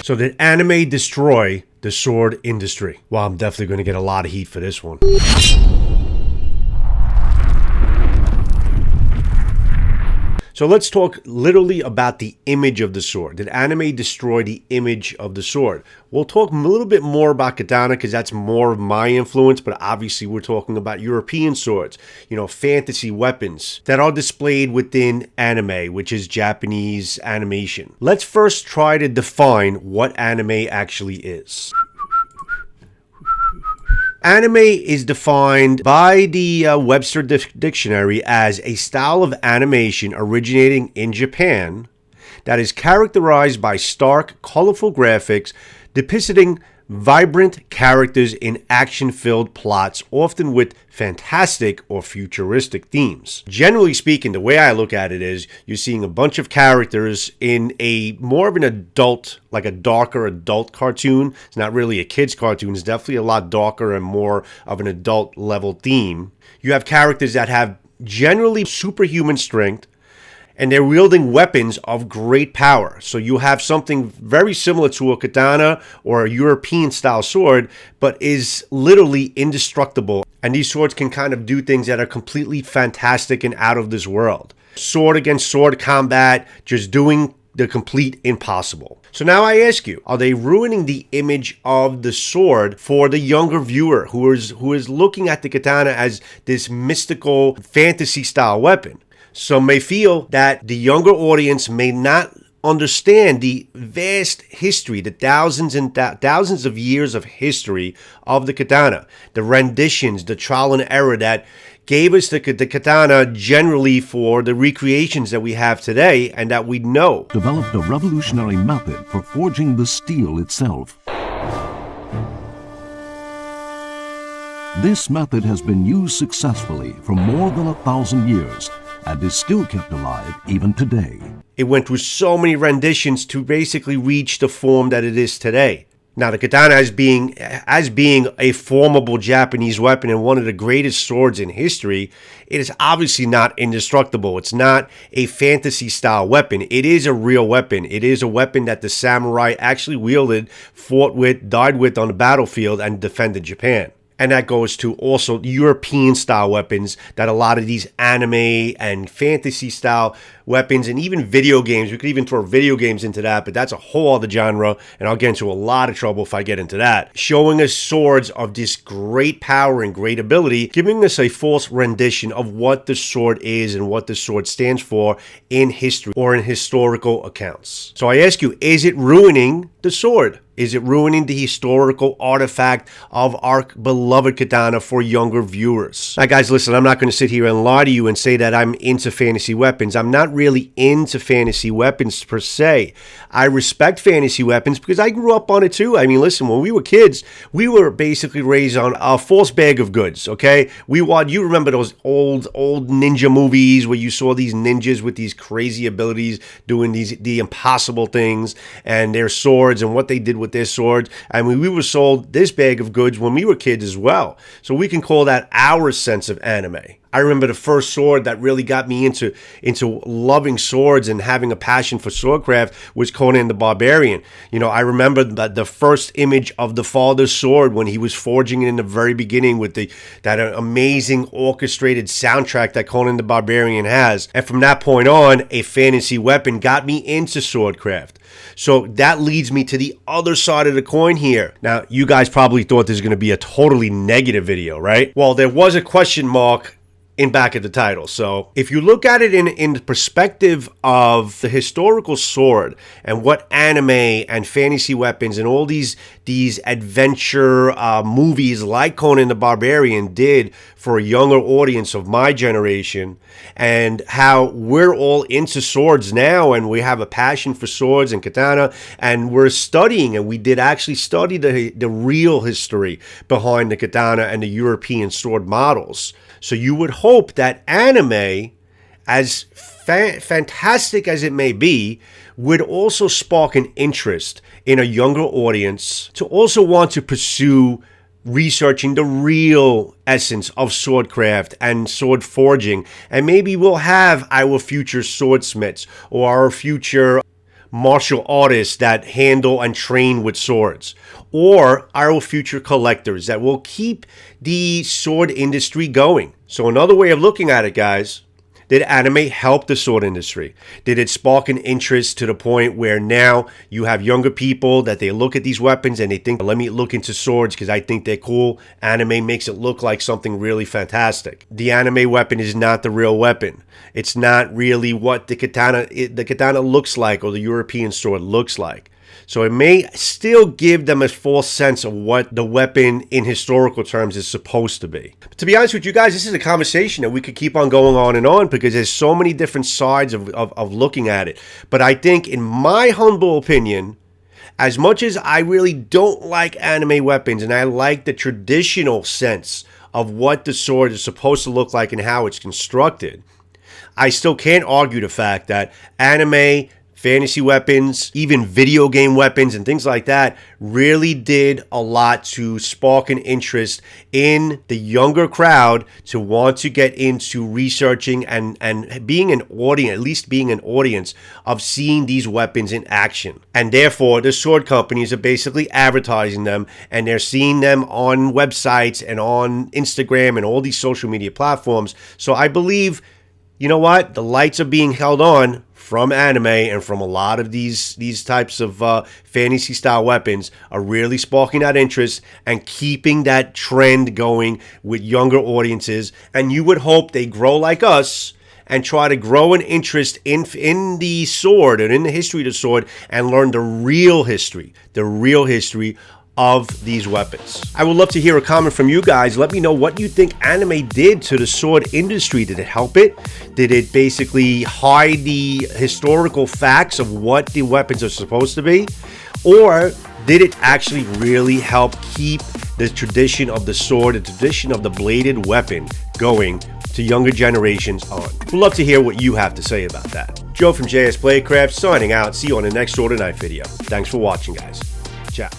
So did anime destroy the sword industry? Well, I'm definitely going to get a lot of heat for this one. So let's talk literally about the image of the sword. Did anime destroy the image of the sword? We'll talk a little bit more about Katana because that's more of my influence, but obviously we're talking about European swords, fantasy weapons that are displayed within anime, which is Japanese animation. Let's first try to define what anime actually is. Anime is defined by the Webster Dictionary as a style of animation originating in Japan that is characterized by stark, colorful graphics depicting vibrant characters in action-filled plots, often with fantastic or futuristic themes. Generally speaking, the way I look at it is you're seeing a bunch of characters in a more of an adult, like a darker adult cartoon. It's not really a kid's cartoon. It's definitely a lot darker and more of an adult level theme. You have characters that have generally superhuman strength, and they're wielding weapons of great power. So you have something very similar to a katana or a European-style sword, but is literally indestructible. And these swords can kind of do things that are completely fantastic and out of this world. Sword against sword combat, just doing the complete impossible. So now I ask you, are they ruining the image of the sword for the younger viewer who is looking at the katana as this mystical fantasy-style weapon? Some may feel that the younger audience may not understand the vast history, the thousands and thousands of years of history of the katana, the renditions, the trial and error that gave us the katana generally for the recreations that we have today and that we know. Developed a revolutionary method for forging the steel itself. This method has been used successfully for more than 1,000 years and is still kept alive even today. It went through so many renditions to basically reach the form that it is today. Now, the katana as being a formidable Japanese weapon and one of the greatest swords in history, it is obviously not indestructible. It's not a fantasy-style weapon. It is a real weapon. It is a weapon that the samurai actually wielded, fought with, died with on the battlefield, and defended Japan. And that goes to also European-style weapons that a lot of these anime and fantasy-style weapons and even video games, we could even throw video games into that, but that's a whole other genre, and I'll get into a lot of trouble if I get into that. Showing us swords of this great power and great ability, giving us a false rendition of what the sword is and what the sword stands for in history or in historical accounts. So I ask you, is it ruining the sword? Is it ruining the historical artifact of our beloved katana for younger viewers? Now, guys, listen, I'm not going to sit here and lie to you and say that I'm into fantasy weapons. I'm not really into fantasy weapons per se. I respect fantasy weapons because I grew up on it too. I mean, listen, when we were kids, we were basically raised on a false bag of goods, okay? You remember those old ninja movies where you saw these ninjas with these crazy abilities doing the impossible things and their swords and what they did with their swords. I mean, we were sold this bag of goods when we were kids as well. So we can call that our sense of anime. I remember the first sword that really got me into loving swords and having a passion for swordcraft was Conan the Barbarian. I remember the first image of the father's sword when he was forging it in the very beginning with that amazing orchestrated soundtrack that Conan the Barbarian has. And from that point on, a fantasy weapon got me into swordcraft. So that leads me to the other side of the coin here. Now, you guys probably thought this was going to be a totally negative video, right? Well, there was a question mark in back of the title. So if you look at it in the perspective of the historical sword and what anime and fantasy weapons and all these adventure movies like Conan the Barbarian did for a younger audience of my generation, and how we're all into swords now and we have a passion for swords and katana, and we're studying, and we did actually study the real history behind the katana and the European sword models. So you would hope that anime, as fantastic as it may be, would also spark an interest in a younger audience to also want to pursue researching the real essence of swordcraft and sword forging. And maybe we'll have our future swordsmiths or our future martial artists that handle and train with swords, or our future collectors that will keep the sword industry going. So another way of looking at it, guys, did anime help the sword industry? Did it spark an interest to the point where now you have younger people that they look at these weapons and they think, let me look into swords because I think they're cool. Anime makes it look like something really fantastic. The anime weapon is not the real weapon. It's not really what the katana looks like, or the European sword looks like. So it may still give them a false sense of what the weapon in historical terms is supposed to be. But to be honest with you guys, this is a conversation that we could keep on going on and on, because there's so many different sides of looking at it. But I think, in my humble opinion, as much as I really don't like anime weapons and I like the traditional sense of what the sword is supposed to look like and how it's constructed, I still can't argue the fact that anime, fantasy weapons, even video game weapons and things like that really did a lot to spark an interest in the younger crowd to want to get into researching and being an audience, at least being an audience of seeing these weapons in action. And therefore, the sword companies are basically advertising them, and they're seeing them on websites and on Instagram and all these social media platforms. So I believe, you know what? The lights are being held on from anime, and from a lot of these types of fantasy style weapons are really sparking that interest and keeping that trend going with younger audiences. And you would hope they grow like us and try to grow an interest in the sword and in the history of the sword, and learn the real history of these weapons. I would love to hear a comment from you guys. Let me know what you think anime did to the sword industry. Did it help it? Did it basically hide the historical facts of what the weapons are supposed to be? Or did it actually really help keep the tradition of the sword, the tradition of the bladed weapon going to younger generations on? We'd love to hear what you have to say about that. Joe from JS Bladecraft signing out. See you on the next sword and knife video. Thanks for watching, guys. Ciao.